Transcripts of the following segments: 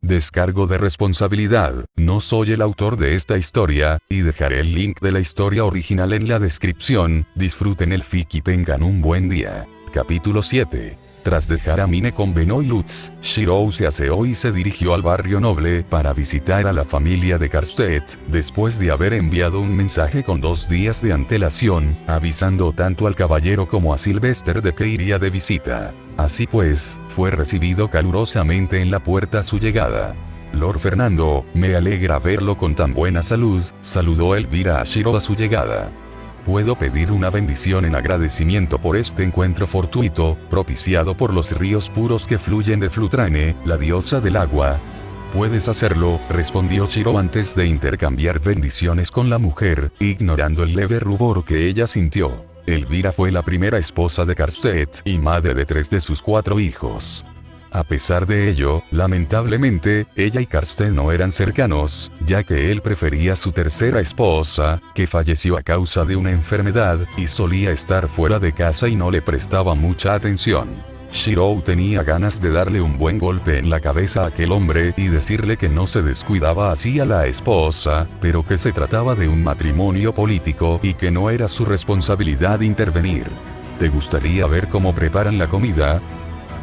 Descargo de responsabilidad, no soy el autor de esta historia, y dejaré el link de la historia original en la descripción. Disfruten el fic y tengan un buen día. Capítulo 7. Tras dejar a Mine con Beno y Lutz, Shirou se aseó y se dirigió al barrio noble para visitar a la familia de Karstedt, después de haber enviado un mensaje con 2 días de antelación, avisando tanto al caballero como a Sylvester de que iría de visita. Así pues, fue recibido calurosamente en la puerta a su llegada. Lord Fernando, me alegra verlo con tan buena salud, saludó Elvira a Shirou a su llegada. Puedo pedir una bendición en agradecimiento por este encuentro fortuito, propiciado por los ríos puros que fluyen de Flutrane, la diosa del agua. Puedes hacerlo, respondió Shirou antes de intercambiar bendiciones con la mujer, ignorando el leve rubor que ella sintió. Elvira fue la primera esposa de Karstedt y madre de 3 de sus 4 hijos. A pesar de ello, lamentablemente, ella y Karstedt no eran cercanos, ya que él prefería a su tercera esposa, que falleció a causa de una enfermedad, y solía estar fuera de casa y no le prestaba mucha atención. Shirou tenía ganas de darle un buen golpe en la cabeza a aquel hombre y decirle que no se descuidaba así a la esposa, pero que se trataba de un matrimonio político y que no era su responsabilidad intervenir. ¿Te gustaría ver cómo preparan la comida?,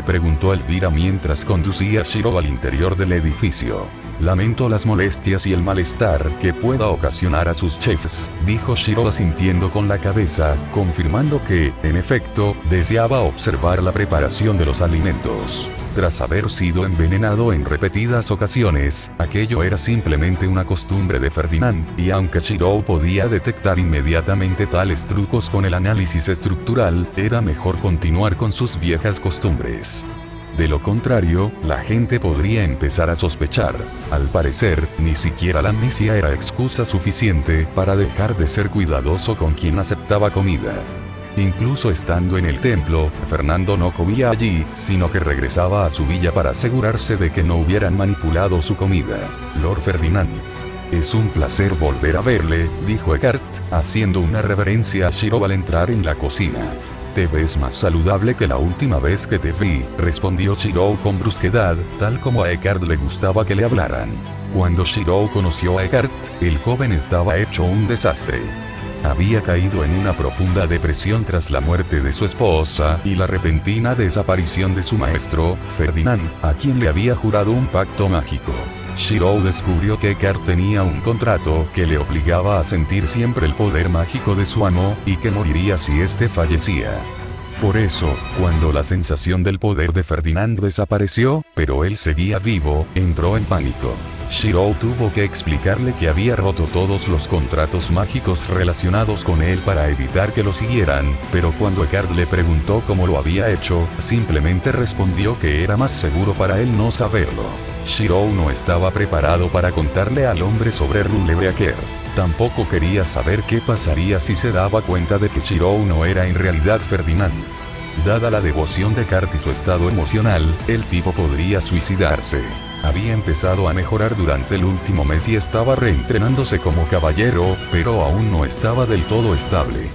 preguntó Elvira mientras conducía a Shirou al interior del edificio. Lamento las molestias y el malestar que pueda ocasionar a sus chefs, dijo Shirou asintiendo con la cabeza, confirmando que, en efecto, deseaba observar la preparación de los alimentos. Tras haber sido envenenado en repetidas ocasiones, aquello era simplemente una costumbre de Ferdinand, y aunque Shirou podía detectar inmediatamente tales trucos con el análisis estructural, era mejor continuar con sus viejas costumbres. De lo contrario, la gente podría empezar a sospechar. Al parecer, ni siquiera la amnesia era excusa suficiente para dejar de ser cuidadoso con quien aceptaba comida. Incluso estando en el templo, Fernando no comía allí, sino que regresaba a su villa para asegurarse de que no hubieran manipulado su comida. Lord Ferdinand. Es un placer volver a verle, dijo Eckhart, haciendo una reverencia a Shirou al entrar en la cocina. Te ves más saludable que la última vez que te vi, respondió Shirou con brusquedad, tal como a Eckhart le gustaba que le hablaran. Cuando Shirou conoció a Eckhart, el joven estaba hecho un desastre. Había caído en una profunda depresión tras la muerte de su esposa y la repentina desaparición de su maestro, Ferdinand, a quien le había jurado un pacto mágico. Shirou descubrió que Eckhart tenía un contrato que le obligaba a sentir siempre el poder mágico de su amo, y que moriría si éste fallecía. Por eso, cuando la sensación del poder de Ferdinand desapareció, pero él seguía vivo, entró en pánico. Shirou tuvo que explicarle que había roto todos los contratos mágicos relacionados con él para evitar que lo siguieran, pero cuando Eckhart le preguntó cómo lo había hecho, simplemente respondió que era más seguro para él no saberlo. Shirou no estaba preparado para contarle al hombre sobre Rulebreaker. Tampoco quería saber qué pasaría si se daba cuenta de que Shirou no era en realidad Ferdinand. Dada la devoción de Eckhart y su estado emocional, el tipo podría suicidarse. Había empezado a mejorar durante el último mes y estaba reentrenándose como caballero, pero aún no estaba del todo estable.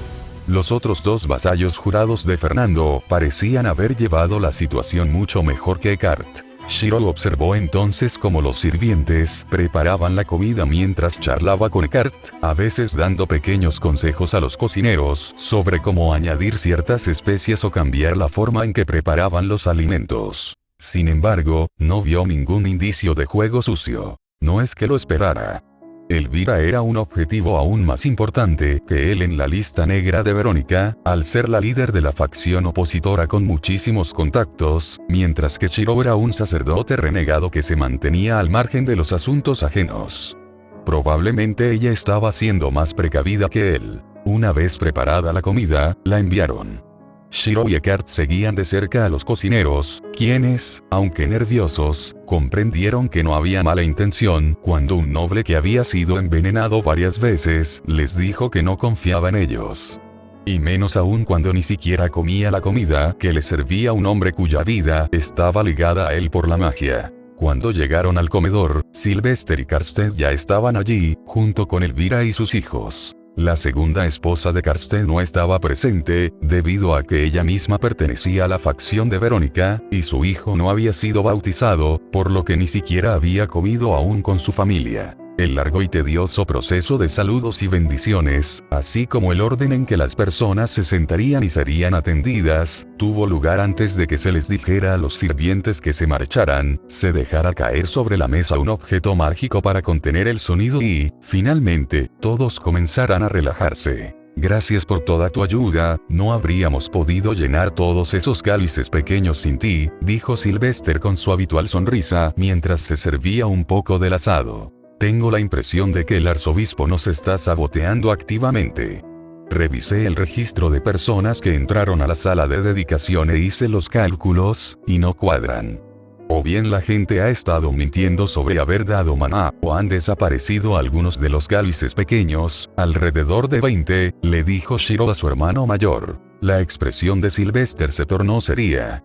Los otros 2 vasallos jurados de Fernando parecían haber llevado la situación mucho mejor que Eckhart. Shirou observó entonces cómo los sirvientes preparaban la comida mientras charlaba con Eckhart, a veces dando pequeños consejos a los cocineros sobre cómo añadir ciertas especias o cambiar la forma en que preparaban los alimentos. Sin embargo, no vio ningún indicio de juego sucio. No es que lo esperara. Elvira era un objetivo aún más importante que él en la lista negra de Verónica, al ser la líder de la facción opositora con muchísimos contactos, mientras que Shirou era un sacerdote renegado que se mantenía al margen de los asuntos ajenos. Probablemente ella estaba siendo más precavida que él. Una vez preparada la comida, la enviaron. Shirou y Eckhart seguían de cerca a los cocineros, quienes, aunque nerviosos, comprendieron que no había mala intención cuando un noble que había sido envenenado varias veces les dijo que no confiaba en ellos. Y menos aún cuando ni siquiera comía la comida que le servía un hombre cuya vida estaba ligada a él por la magia. Cuando llegaron al comedor, Sylvester y Karstedt ya estaban allí, junto con Elvira y sus hijos. La segunda esposa de Karsten no estaba presente, debido a que ella misma pertenecía a la facción de Verónica, y su hijo no había sido bautizado, por lo que ni siquiera había comido aún con su familia. El largo y tedioso proceso de saludos y bendiciones, así como el orden en que las personas se sentarían y serían atendidas, tuvo lugar antes de que se les dijera a los sirvientes que se marcharan, se dejara caer sobre la mesa un objeto mágico para contener el sonido y, finalmente, todos comenzaran a relajarse. Gracias por toda tu ayuda, no habríamos podido llenar todos esos cálices pequeños sin ti, dijo Sylvester con su habitual sonrisa mientras se servía un poco del asado. Tengo la impresión de que el arzobispo nos está saboteando activamente. Revisé el registro de personas que entraron a la sala de dedicación e hice los cálculos, y no cuadran. O bien la gente ha estado mintiendo sobre haber dado maná, o han desaparecido algunos de los cálices pequeños, alrededor de 20, le dijo Shiro a su hermano mayor. La expresión de Sylvester se tornó seria.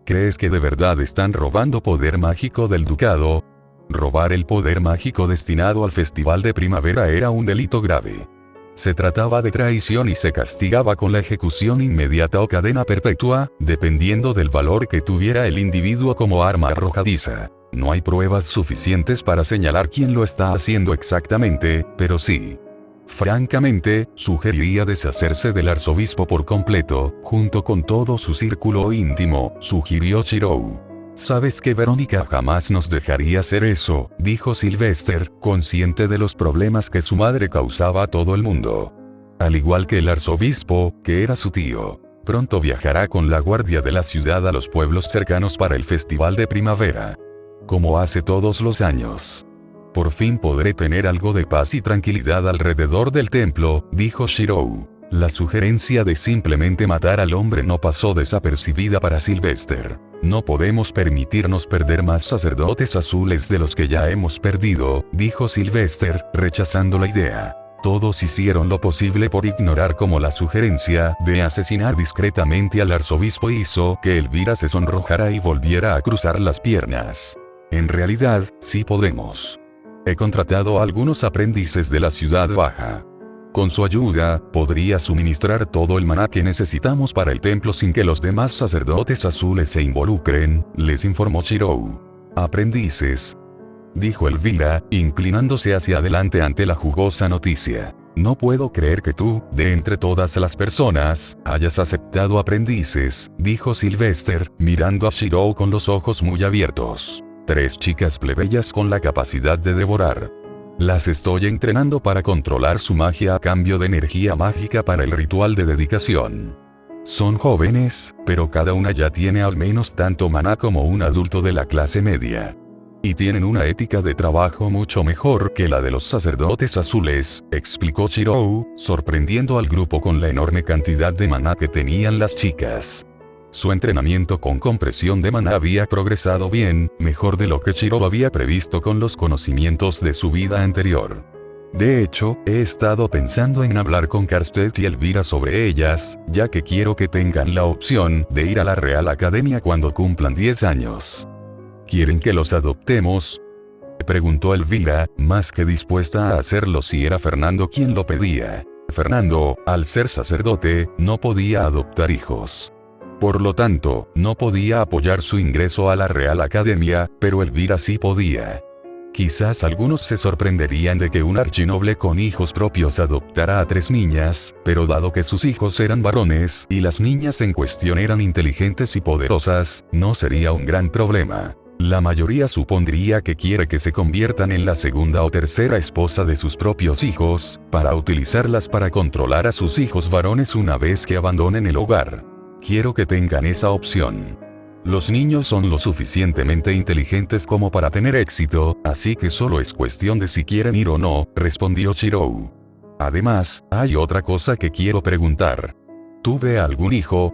¿Crees que de verdad están robando poder mágico del ducado? Robar el poder mágico destinado al festival de primavera era un delito grave. Se trataba de traición y se castigaba con la ejecución inmediata o cadena perpetua, dependiendo del valor que tuviera el individuo como arma arrojadiza. No hay pruebas suficientes para señalar quién lo está haciendo exactamente, pero sí. Francamente, sugeriría deshacerse del arzobispo por completo, junto con todo su círculo íntimo, sugirió Shiro. Sabes que Verónica jamás nos dejaría hacer eso, dijo Sylvester, consciente de los problemas que su madre causaba a todo el mundo. Al igual que el arzobispo, que era su tío. Pronto viajará con la guardia de la ciudad a los pueblos cercanos para el festival de primavera. Como hace todos los años. Por fin podré tener algo de paz y tranquilidad alrededor del templo, dijo Shiro. La sugerencia de simplemente matar al hombre no pasó desapercibida para Sylvester. No podemos permitirnos perder más sacerdotes azules de los que ya hemos perdido, dijo Sylvester, rechazando la idea. Todos hicieron lo posible por ignorar cómo la sugerencia de asesinar discretamente al arzobispo hizo que Elvira se sonrojara y volviera a cruzar las piernas. En realidad, sí podemos. He contratado a algunos aprendices de la ciudad baja. Con su ayuda, podría suministrar todo el maná que necesitamos para el templo sin que los demás sacerdotes azules se involucren, les informó Shiro. Aprendices, dijo Elvira, inclinándose hacia adelante ante la jugosa noticia. No puedo creer que tú, de entre todas las personas, hayas aceptado aprendices, dijo Sylvester, mirando a Shiro con los ojos muy abiertos. 3 chicas plebeyas con la capacidad de devorar. Las estoy entrenando para controlar su magia a cambio de energía mágica para el ritual de dedicación. Son jóvenes, pero cada una ya tiene al menos tanto maná como un adulto de la clase media. Y tienen una ética de trabajo mucho mejor que la de los sacerdotes azules, explicó Shiro, sorprendiendo al grupo con la enorme cantidad de maná que tenían las chicas. Su entrenamiento con compresión de maná había progresado bien, mejor de lo que Shiro había previsto con los conocimientos de su vida anterior. De hecho, he estado pensando en hablar con Karsten y Elvira sobre ellas, ya que quiero que tengan la opción de ir a la Real Academia cuando cumplan 10 años. ¿Quieren que los adoptemos?, preguntó Elvira, más que dispuesta a hacerlo si era Fernando quien lo pedía. Fernando, al ser sacerdote, no podía adoptar hijos. Por lo tanto, no podía apoyar su ingreso a la Real Academia, pero Elvira sí podía. Quizás algunos se sorprenderían de que un archinoble con hijos propios adoptara a 3 niñas, pero dado que sus hijos eran varones y las niñas en cuestión eran inteligentes y poderosas, no sería un gran problema. La mayoría supondría que quiere que se conviertan en la segunda o tercera esposa de sus propios hijos, para utilizarlas para controlar a sus hijos varones una vez que abandonen el hogar. Quiero que tengan esa opción. Los niños son lo suficientemente inteligentes como para tener éxito, así que solo es cuestión de si quieren ir o no, respondió Shiro. Además, hay otra cosa que quiero preguntar. ¿Tuve algún hijo?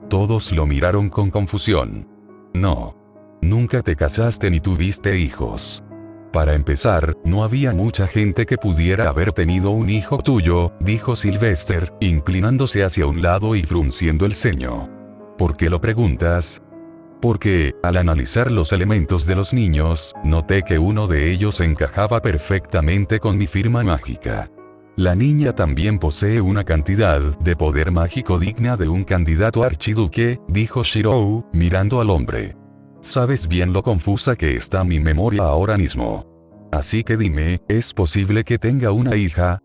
Todos lo miraron con confusión. No. Nunca te casaste ni tuviste hijos. Para empezar, no había mucha gente que pudiera haber tenido un hijo tuyo, dijo Sylvester, inclinándose hacia un lado y frunciendo el ceño. ¿Por qué lo preguntas? Porque, al analizar los elementos de los niños, noté que uno de ellos encajaba perfectamente con mi firma mágica. La niña también posee una cantidad de poder mágico digna de un candidato a archiduque, dijo Shirou, mirando al hombre. Sabes bien lo confusa que está mi memoria ahora mismo. Así que dime, ¿es posible que tenga una hija?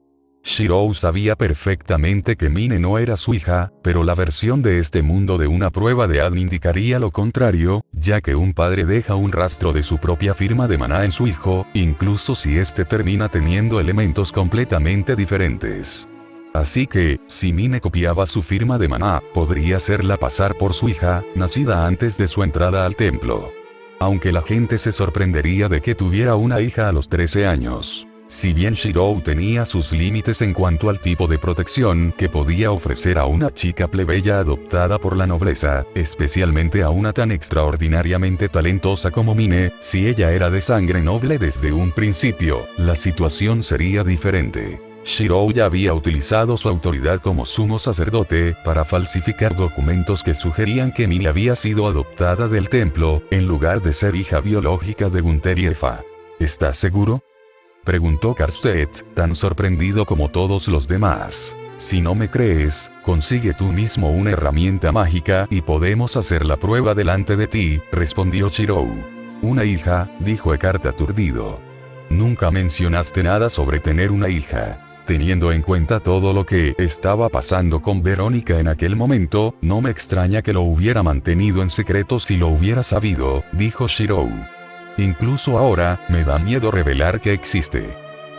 Shirou sabía perfectamente que Mine no era su hija, pero la versión de este mundo de una prueba de ADN indicaría lo contrario, ya que un padre deja un rastro de su propia firma de maná en su hijo, incluso si éste termina teniendo elementos completamente diferentes. Así que, si Mine copiaba su firma de maná, podría hacerla pasar por su hija, nacida antes de su entrada al templo. Aunque la gente se sorprendería de que tuviera una hija a los 13 años. Si bien Shirou tenía sus límites en cuanto al tipo de protección que podía ofrecer a una chica plebeya adoptada por la nobleza, especialmente a una tan extraordinariamente talentosa como Mine, si ella era de sangre noble desde un principio, la situación sería diferente. Shirou ya había utilizado su autoridad como sumo sacerdote para falsificar documentos que sugerían que Mine había sido adoptada del templo, en lugar de ser hija biológica de Gunther y Efa. ¿Estás seguro?, preguntó Karstedt, tan sorprendido como todos los demás. Si no me crees, consigue tú mismo una herramienta mágica y podemos hacer la prueba delante de ti, respondió Shirou. Una hija, dijo Eckhart aturdido. Nunca mencionaste nada sobre tener una hija. Teniendo en cuenta todo lo que estaba pasando con Verónica en aquel momento, no me extraña que lo hubiera mantenido en secreto si lo hubiera sabido, dijo Shirou. Incluso ahora, me da miedo revelar que existe.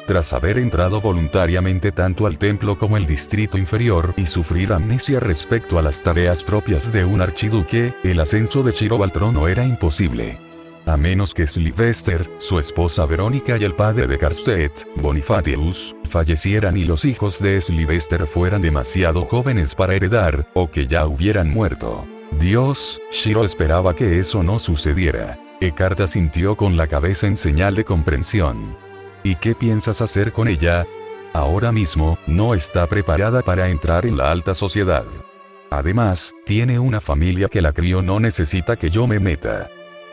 Tras haber entrado voluntariamente tanto al templo como el distrito inferior y sufrir amnesia respecto a las tareas propias de un archiduque, el ascenso de Shirou al trono era imposible. A menos que Sylvester, su esposa Verónica y el padre de Karstedt, Bonifatius, fallecieran y los hijos de Sylvester fueran demasiado jóvenes para heredar, o que ya hubieran muerto. Dios, Shirou esperaba que eso no sucediera. Eckhart asintió con la cabeza en señal de comprensión. ¿Y qué piensas hacer con ella? Ahora mismo, no está preparada para entrar en la alta sociedad. Además, tiene una familia que la crió, no necesita que yo me meta.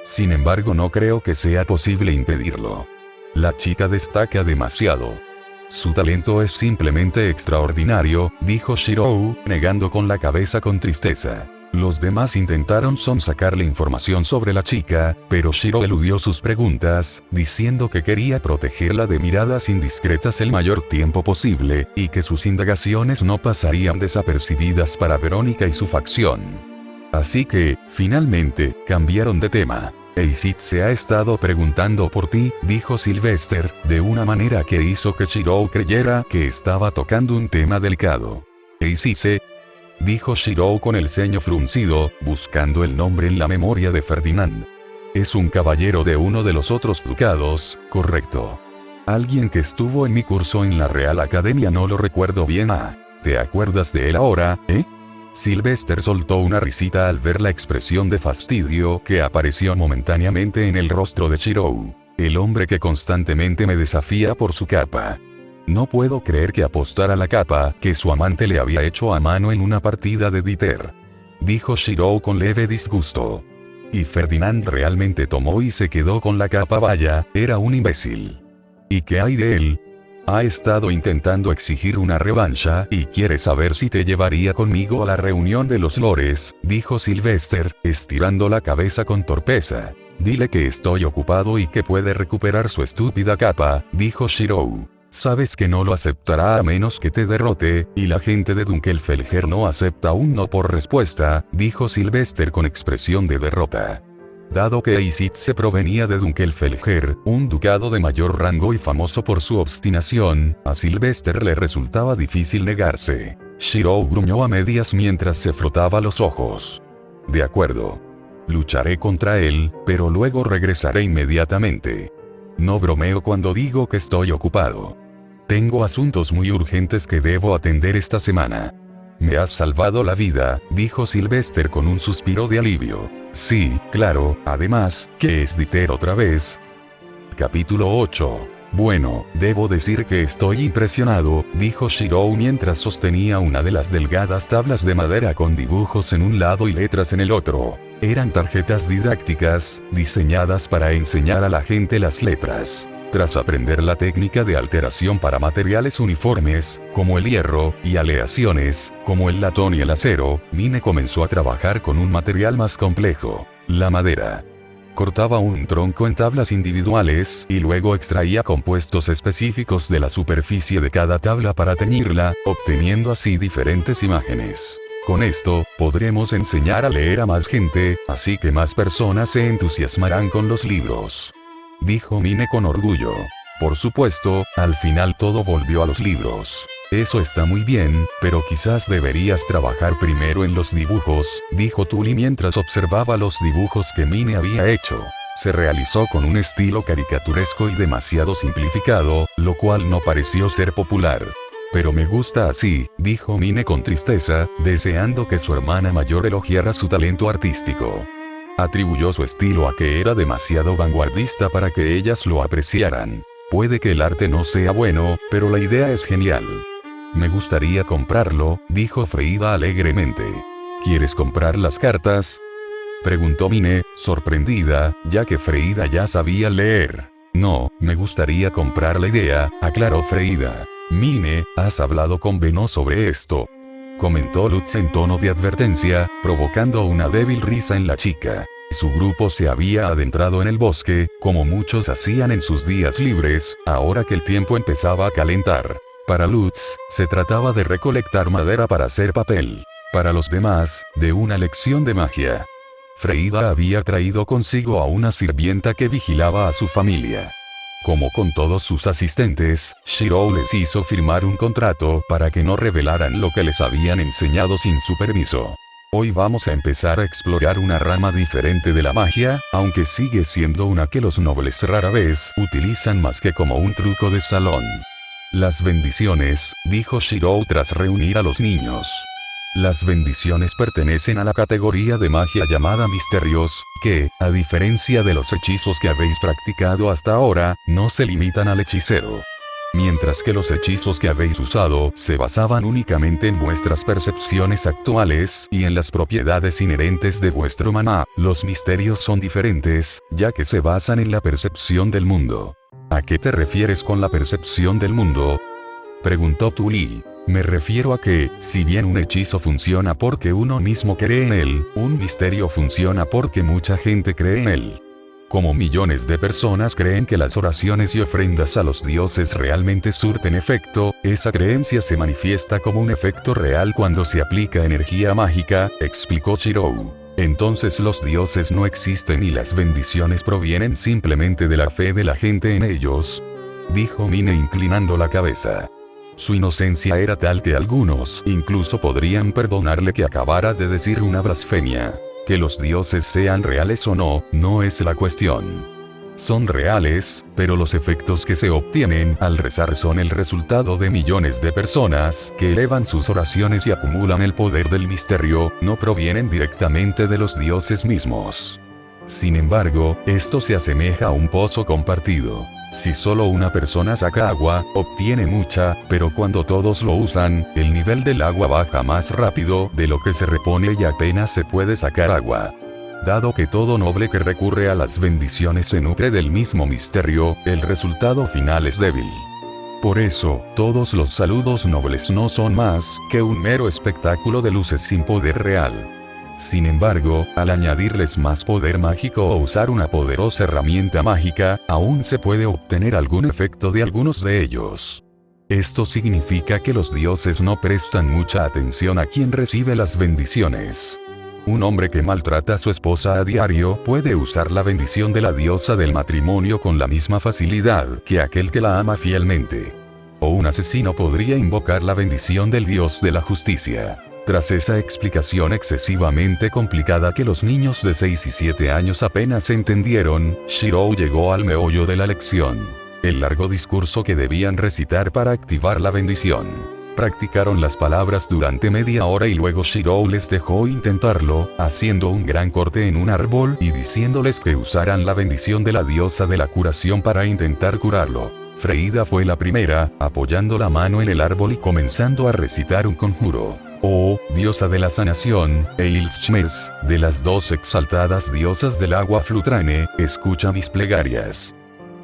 Sin embargo, no creo que sea posible impedirlo. La chica destaca demasiado. Su talento es simplemente extraordinario, dijo Shirou, negando con la cabeza con tristeza. Los demás intentaron sonsacarle información sobre la chica, pero Shirou eludió sus preguntas, diciendo que quería protegerla de miradas indiscretas el mayor tiempo posible, y que sus indagaciones no pasarían desapercibidas para Verónica y su facción. Así que, finalmente, cambiaron de tema. Eisit se ha estado preguntando por ti, dijo Sylvester, de una manera que hizo que Shirou creyera que estaba tocando un tema delicado. Eisit, dijo Shirou con el ceño fruncido, buscando el nombre en la memoria de Ferdinand. Es un caballero de uno de los otros ducados, correcto. Alguien que estuvo en mi curso en la Real Academia, no lo recuerdo bien. ¿Te acuerdas de él ahora, Sylvester soltó una risita al ver la expresión de fastidio que apareció momentáneamente en el rostro de Shirou. El hombre que constantemente me desafía por su capa. No puedo creer que apostara la capa que su amante le había hecho a mano en una partida de Dieter. Dijo Shirou con leve disgusto. Y Ferdinand realmente tomó y se quedó con la capa. Vaya, era un imbécil. ¿Y qué hay de él? Ha estado intentando exigir una revancha y quiere saber si te llevaría conmigo a la reunión de los lores, dijo Sylvester, estirando la cabeza con torpeza. Dile que estoy ocupado y que puede recuperar su estúpida capa, dijo Shirou. Sabes que no lo aceptará a menos que te derrote, y la gente de Dunkelfelger no acepta un no por respuesta, dijo Sylvester con expresión de derrota. Dado que Eisit se provenía de Dunkelfelger, un ducado de mayor rango y famoso por su obstinación, a Sylvester le resultaba difícil negarse. Shirou gruñó a medias mientras se frotaba los ojos. De acuerdo. Lucharé contra él, pero luego regresaré inmediatamente. No bromeo cuando digo que estoy ocupado. Tengo asuntos muy urgentes que debo atender esta semana. Me has salvado la vida, dijo Sylvester con un suspiro de alivio. Sí, claro, además, ¿qué es Dieter otra vez? Capítulo 8. Bueno, debo decir que estoy impresionado, dijo Shirou mientras sostenía una de las delgadas tablas de madera con dibujos en un lado y letras en el otro. Eran tarjetas didácticas, diseñadas para enseñar a la gente las letras. Tras aprender la técnica de alteración para materiales uniformes, como el hierro, y aleaciones, como el latón y el acero, Mine comenzó a trabajar con un material más complejo, la madera. Cortaba un tronco en tablas individuales y luego extraía compuestos específicos de la superficie de cada tabla para teñirla, obteniendo así diferentes imágenes. Con esto, podremos enseñar a leer a más gente, así que más personas se entusiasmarán con los libros. Dijo Mine con orgullo. Por supuesto, al final todo volvió a los libros. Eso está muy bien, pero quizás deberías trabajar primero en los dibujos, dijo Tully mientras observaba los dibujos que Mine había hecho. Se realizó con un estilo caricaturesco y demasiado simplificado, lo cual no pareció ser popular. Pero me gusta así, dijo Mine con tristeza, deseando que su hermana mayor elogiara su talento artístico. Atribuyó su estilo a que era demasiado vanguardista para que ellas lo apreciaran. Puede que el arte no sea bueno, pero la idea es genial. Me gustaría comprarlo, dijo Freida alegremente. ¿Quieres comprar las cartas?, preguntó Mine, sorprendida, ya que Freida ya sabía leer. No, me gustaría comprar la idea, aclaró Freida. Mine, ¿has hablado con Beno sobre esto?, comentó Lutz en tono de advertencia, provocando una débil risa en la chica. Su grupo se había adentrado en el bosque, como muchos hacían en sus días libres, ahora que el tiempo empezaba a calentar. Para Lutz, se trataba de recolectar madera para hacer papel. Para los demás, de una lección de magia. Freida había traído consigo a una sirvienta que vigilaba a su familia. Como con todos sus asistentes, Shirou les hizo firmar un contrato para que no revelaran lo que les habían enseñado sin su permiso. Hoy vamos a empezar a explorar una rama diferente de la magia, aunque sigue siendo una que los nobles rara vez utilizan más que como un truco de salón. Las bendiciones, dijo Shirou tras reunir a los niños. Las bendiciones pertenecen a la categoría de magia llamada misterios, que, a diferencia de los hechizos que habéis practicado hasta ahora, no se limitan al hechicero. Mientras que los hechizos que habéis usado se basaban únicamente en vuestras percepciones actuales y en las propiedades inherentes de vuestro maná, los misterios son diferentes, ya que se basan en la percepción del mundo. ¿A qué te refieres con la percepción del mundo?, preguntó Tully. Me refiero a que, si bien un hechizo funciona porque uno mismo cree en él, un misterio funciona porque mucha gente cree en él. Como millones de personas creen que las oraciones y ofrendas a los dioses realmente surten efecto, esa creencia se manifiesta como un efecto real cuando se aplica energía mágica, explicó Shirou. Entonces los dioses no existen y las bendiciones provienen simplemente de la fe de la gente en ellos, dijo Mine inclinando la cabeza. Su inocencia era tal que algunos incluso podrían perdonarle que acabara de decir una blasfemia. Que los dioses sean reales o no, no es la cuestión. Son reales, pero los efectos que se obtienen al rezar son el resultado de millones de personas que elevan sus oraciones y acumulan el poder del misterio, no provienen directamente de los dioses mismos. Sin embargo, esto se asemeja a un pozo compartido. Si solo una persona saca agua, obtiene mucha, pero cuando todos lo usan, el nivel del agua baja más rápido de lo que se repone y apenas se puede sacar agua. Dado que todo noble que recurre a las bendiciones se nutre del mismo misterio, el resultado final es débil. Por eso, todos los saludos nobles no son más que un mero espectáculo de luces sin poder real. Sin embargo, al añadirles más poder mágico o usar una poderosa herramienta mágica, aún se puede obtener algún efecto de algunos de ellos. Esto significa que los dioses no prestan mucha atención a quien recibe las bendiciones. Un hombre que maltrata a su esposa a diario puede usar la bendición de la diosa del matrimonio con la misma facilidad que aquel que la ama fielmente. O un asesino podría invocar la bendición del dios de la justicia. Tras esa explicación excesivamente complicada que los niños de 6 y 7 años apenas entendieron, Shirou llegó al meollo de la lección. El largo discurso que debían recitar para activar la bendición. Practicaron las palabras durante media hora y luego Shirou les dejó intentarlo, haciendo un gran corte en un árbol y diciéndoles que usaran la bendición de la diosa de la curación para intentar curarlo. Freida fue la primera, apoyando la mano en el árbol y comenzando a recitar un conjuro. Oh, diosa de la sanación, Eilshmers, de las 2 exaltadas diosas del agua Flutrane, escucha mis plegarias.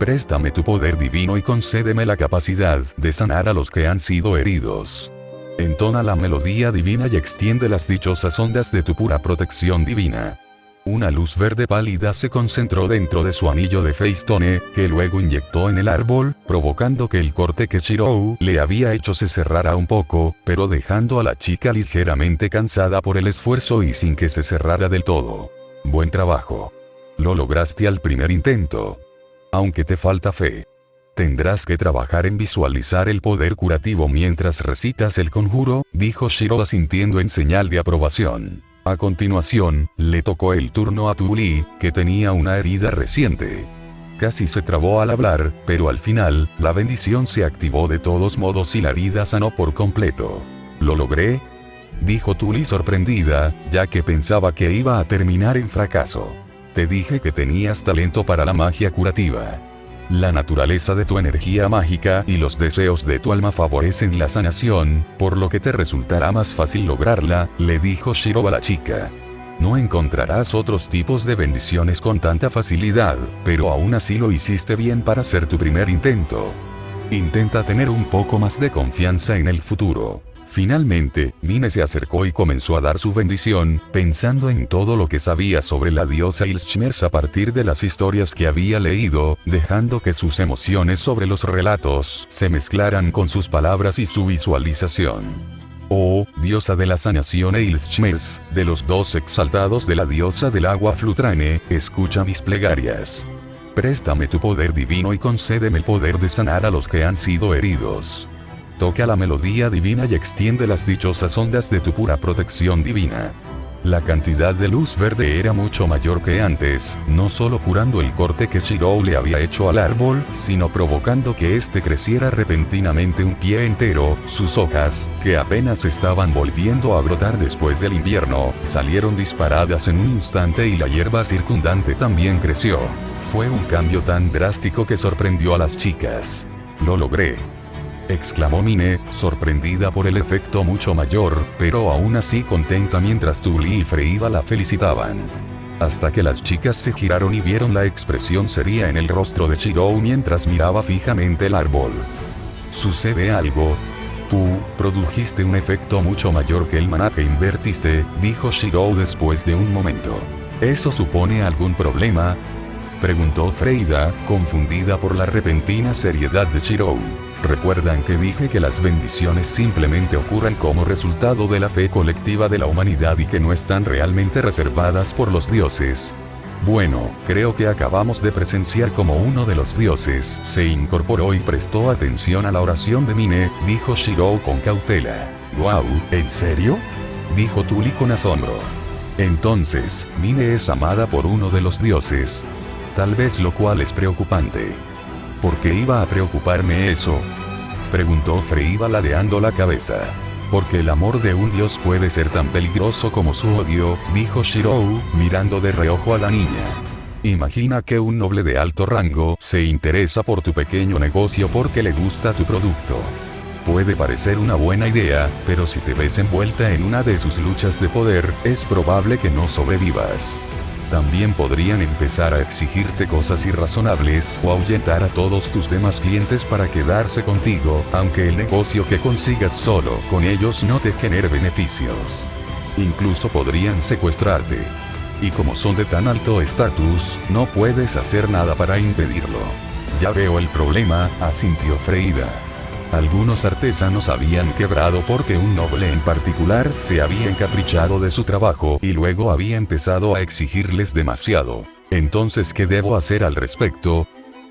Préstame tu poder divino y concédeme la capacidad de sanar a los que han sido heridos. Entona la melodía divina y extiende las dichosas ondas de tu pura protección divina. Una luz verde pálida se concentró dentro de su anillo de Feistone, que luego inyectó en el árbol, provocando que el corte que Shirou le había hecho se cerrara un poco, pero dejando a la chica ligeramente cansada por el esfuerzo y sin que se cerrara del todo. Buen trabajo. Lo lograste al primer intento. Aunque te falta fe. Tendrás que trabajar en visualizar el poder curativo mientras recitas el conjuro, dijo Shirou asintiendo en señal de aprobación. A continuación, le tocó el turno a Tu Li, que tenía una herida reciente. Casi se trabó al hablar, pero al final, la bendición se activó de todos modos y la herida sanó por completo. ¿Lo logré?, dijo Tu Li sorprendida, ya que pensaba que iba a terminar en fracaso. Te dije que tenías talento para la magia curativa. La naturaleza de tu energía mágica y los deseos de tu alma favorecen la sanación, por lo que te resultará más fácil lograrla, le dijo Shirou a la chica. No encontrarás otros tipos de bendiciones con tanta facilidad, pero aún así lo hiciste bien para ser tu primer intento. Intenta tener un poco más de confianza en el futuro. Finalmente, Mine se acercó y comenzó a dar su bendición, pensando en todo lo que sabía sobre la diosa Ilshmers a partir de las historias que había leído, dejando que sus emociones sobre los relatos se mezclaran con sus palabras y su visualización. Oh, diosa de la sanación e Ilshmers, de los dos exaltados de la diosa del agua Flutrane, escucha mis plegarias. Préstame tu poder divino y concédeme el poder de sanar a los que han sido heridos. Toca la melodía divina y extiende las dichosas ondas de tu pura protección divina. La cantidad de luz verde era mucho mayor que antes, no solo curando el corte que Shirou le había hecho al árbol, sino provocando que éste creciera repentinamente un pie entero. Sus hojas, que apenas estaban volviendo a brotar después del invierno, salieron disparadas en un instante y la hierba circundante también creció. Fue un cambio tan drástico que sorprendió a las chicas. Lo logré, exclamó Mine, sorprendida por el efecto mucho mayor, pero aún así contenta mientras Tu Li y Freida la felicitaban. Hasta que las chicas se giraron y vieron la expresión seria en el rostro de Shirou mientras miraba fijamente el árbol. ¿Sucede algo? Tú, produjiste un efecto mucho mayor que el maná que invertiste, dijo Shirou después de un momento. ¿Eso supone algún problema?, preguntó Freida, confundida por la repentina seriedad de Shirou. ¿Recuerdan que dije que las bendiciones simplemente ocurren como resultado de la fe colectiva de la humanidad y que no están realmente reservadas por los dioses? Bueno, creo que acabamos de presenciar como uno de los dioses se incorporó y prestó atención a la oración de Mine, dijo Shirou con cautela. «Guau, ¿en serio?», dijo Tu Li con asombro. Entonces, Mine es amada por uno de los dioses. Tal vez lo cual es preocupante. ¿Por qué iba a preocuparme eso?, preguntó Freida ladeando la cabeza. Porque el amor de un dios puede ser tan peligroso como su odio, dijo Shirou, mirando de reojo a la niña. Imagina que un noble de alto rango se interesa por tu pequeño negocio porque le gusta tu producto. Puede parecer una buena idea, pero si te ves envuelta en una de sus luchas de poder, es probable que no sobrevivas. También podrían empezar a exigirte cosas irrazonables o ahuyentar a todos tus demás clientes para quedarse contigo, aunque el negocio que consigas solo con ellos no te genere beneficios. Incluso podrían secuestrarte. Y como son de tan alto estatus, no puedes hacer nada para impedirlo. Ya veo el problema, asintió Freida. Algunos artesanos habían quebrado porque un noble en particular se había encaprichado de su trabajo y luego había empezado a exigirles demasiado. Entonces, ¿qué debo hacer al respecto?,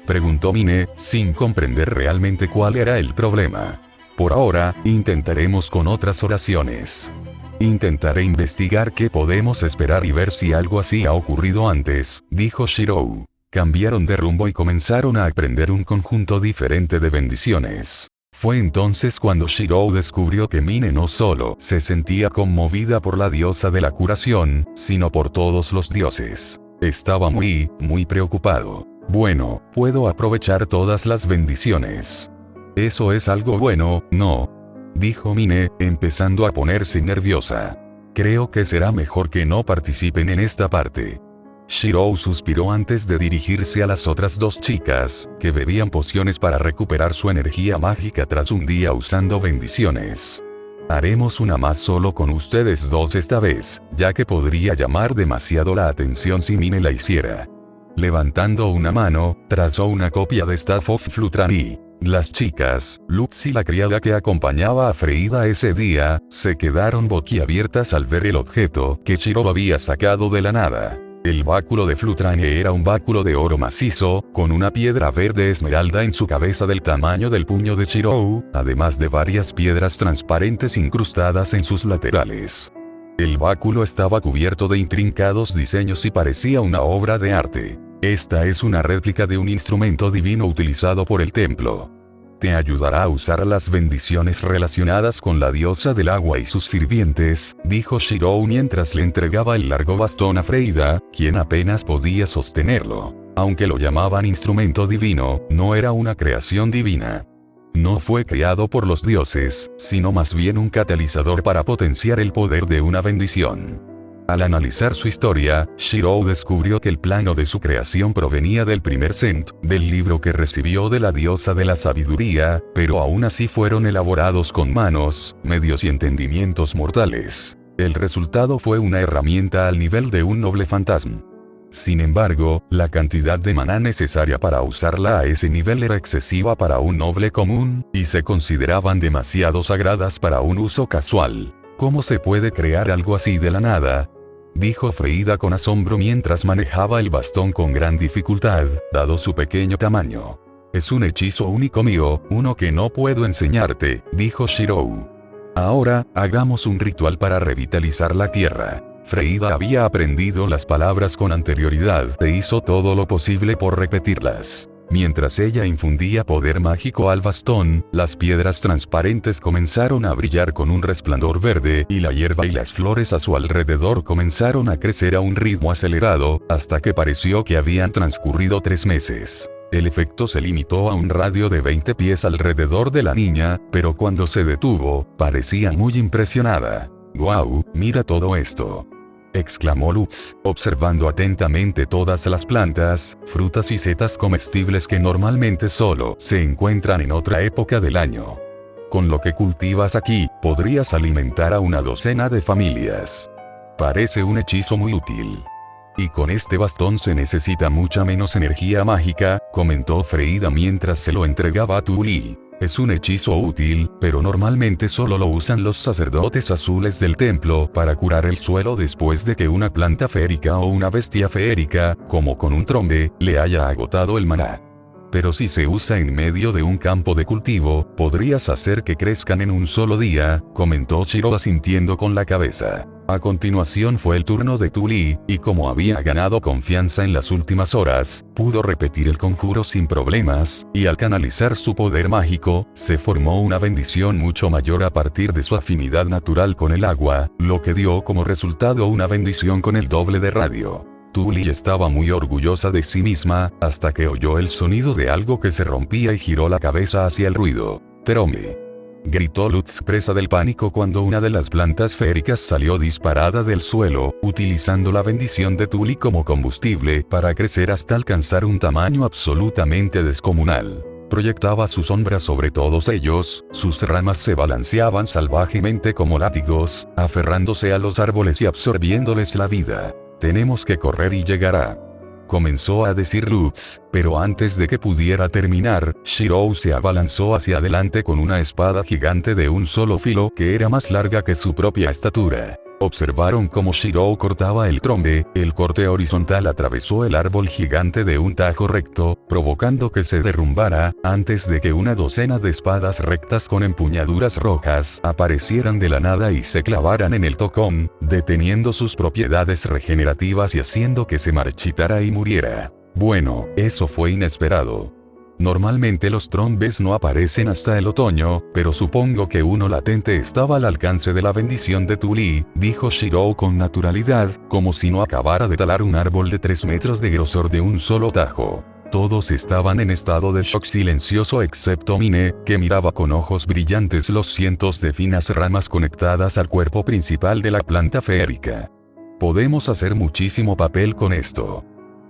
preguntó Mine, sin comprender realmente cuál era el problema. Por ahora, intentaremos con otras oraciones. Intentaré investigar qué podemos esperar y ver si algo así ha ocurrido antes, dijo Shirou. Cambiaron de rumbo y comenzaron a aprender un conjunto diferente de bendiciones. Fue entonces cuando Shirou descubrió que Mine no solo se sentía conmovida por la diosa de la curación, sino por todos los dioses. Estaba muy preocupado. Bueno, puedo aprovechar todas las bendiciones. Eso es algo bueno, ¿no?, dijo Mine, empezando a ponerse nerviosa. Creo que será mejor que no participen en esta parte. Shirou suspiró antes de dirigirse a las otras dos chicas, que bebían pociones para recuperar su energía mágica tras un día usando bendiciones. Haremos una más solo con ustedes dos esta vez, ya que podría llamar demasiado la atención si Mine la hiciera. Levantando una mano, trazó una copia de Staff of Flutrani. Las chicas, Lutz y la criada que acompañaba a Freida ese día, se quedaron boquiabiertas al ver el objeto que Shirou había sacado de la nada. El báculo de Flutrani era un báculo de oro macizo, con una piedra verde esmeralda en su cabeza del tamaño del puño de Shirou, además de varias piedras transparentes incrustadas en sus laterales. El báculo estaba cubierto de intrincados diseños y parecía una obra de arte. Esta es una réplica de un instrumento divino utilizado por el templo. Te ayudará a usar las bendiciones relacionadas con la diosa del agua y sus sirvientes, dijo Shirou mientras le entregaba el largo bastón a Freida, quien apenas podía sostenerlo. Aunque lo llamaban instrumento divino, no era una creación divina. No fue creado por los dioses, sino más bien un catalizador para potenciar el poder de una bendición. Al analizar su historia, Shirou descubrió que el plano de su creación provenía del primer Sent, del libro que recibió de la diosa de la sabiduría, pero aún así fueron elaborados con manos, medios y entendimientos mortales. El resultado fue una herramienta al nivel de un noble fantasma. Sin embargo, la cantidad de maná necesaria para usarla a ese nivel era excesiva para un noble común, y se consideraban demasiado sagradas para un uso casual. ¿Cómo se puede crear algo así de la nada?, dijo Freida con asombro mientras manejaba el bastón con gran dificultad, dado su pequeño tamaño. Es un hechizo único mío, uno que no puedo enseñarte, dijo Shirou. Ahora, hagamos un ritual para revitalizar la tierra. Freida había aprendido las palabras con anterioridad e hizo todo lo posible por repetirlas. Mientras ella infundía poder mágico al bastón, las piedras transparentes comenzaron a brillar con un resplandor verde y la hierba y las flores a su alrededor comenzaron a crecer a un ritmo acelerado, hasta que pareció que habían transcurrido 3 meses. El efecto se limitó a un radio de 20 pies alrededor de la niña, pero cuando se detuvo, parecía muy impresionada. «¡Guau! Mira todo esto», exclamó Lutz, observando atentamente todas las plantas, frutas y setas comestibles que normalmente solo se encuentran en otra época del año. Con lo que cultivas aquí, podrías alimentar a una docena de familias. Parece un hechizo muy útil. Y con este bastón se necesita mucha menos energía mágica, comentó Freida mientras se lo entregaba a Tu Li. Es un hechizo útil, pero normalmente solo lo usan los sacerdotes azules del templo para curar el suelo después de que una planta feérica o una bestia feérica, como con un trombe, le haya agotado el maná. Pero si se usa en medio de un campo de cultivo, podrías hacer que crezcan en un solo día, comentó Shirou asintiendo con la cabeza. A continuación fue el turno de Tu Li, y como había ganado confianza en las últimas horas, pudo repetir el conjuro sin problemas, y al canalizar su poder mágico, se formó una bendición mucho mayor a partir de su afinidad natural con el agua, lo que dio como resultado una bendición con el doble de radio. Tu Li estaba muy orgullosa de sí misma, hasta que oyó el sonido de algo que se rompía y giró la cabeza hacia el ruido. «Trombe», gritó Lutz presa del pánico cuando una de las plantas feéricas salió disparada del suelo, utilizando la bendición de Tu Li como combustible para crecer hasta alcanzar un tamaño absolutamente descomunal. Proyectaba su sombra sobre todos ellos, sus ramas se balanceaban salvajemente como látigos, aferrándose a los árboles y absorbiéndoles la vida. «Tenemos que correr y llegar a», comenzó a decir Lutz, pero antes de que pudiera terminar, Shirou se abalanzó hacia adelante con una espada gigante de un solo filo que era más larga que su propia estatura. Observaron cómo Shirou cortaba el trombe, el corte horizontal atravesó el árbol gigante de un tajo recto, provocando que se derrumbara, antes de que una docena de espadas rectas con empuñaduras rojas aparecieran de la nada y se clavaran en el tocón, deteniendo sus propiedades regenerativas y haciendo que se marchitara y muriera. Bueno, eso fue inesperado. Normalmente los trombes no aparecen hasta el otoño, pero supongo que uno latente estaba al alcance de la bendición de Tu Li, dijo Shirou con naturalidad, como si no acabara de talar un árbol de 3 metros de grosor de un solo tajo. Todos estaban en estado de shock silencioso excepto Mine, que miraba con ojos brillantes los cientos de finas ramas conectadas al cuerpo principal de la planta feérica. Podemos hacer muchísimo papel con esto.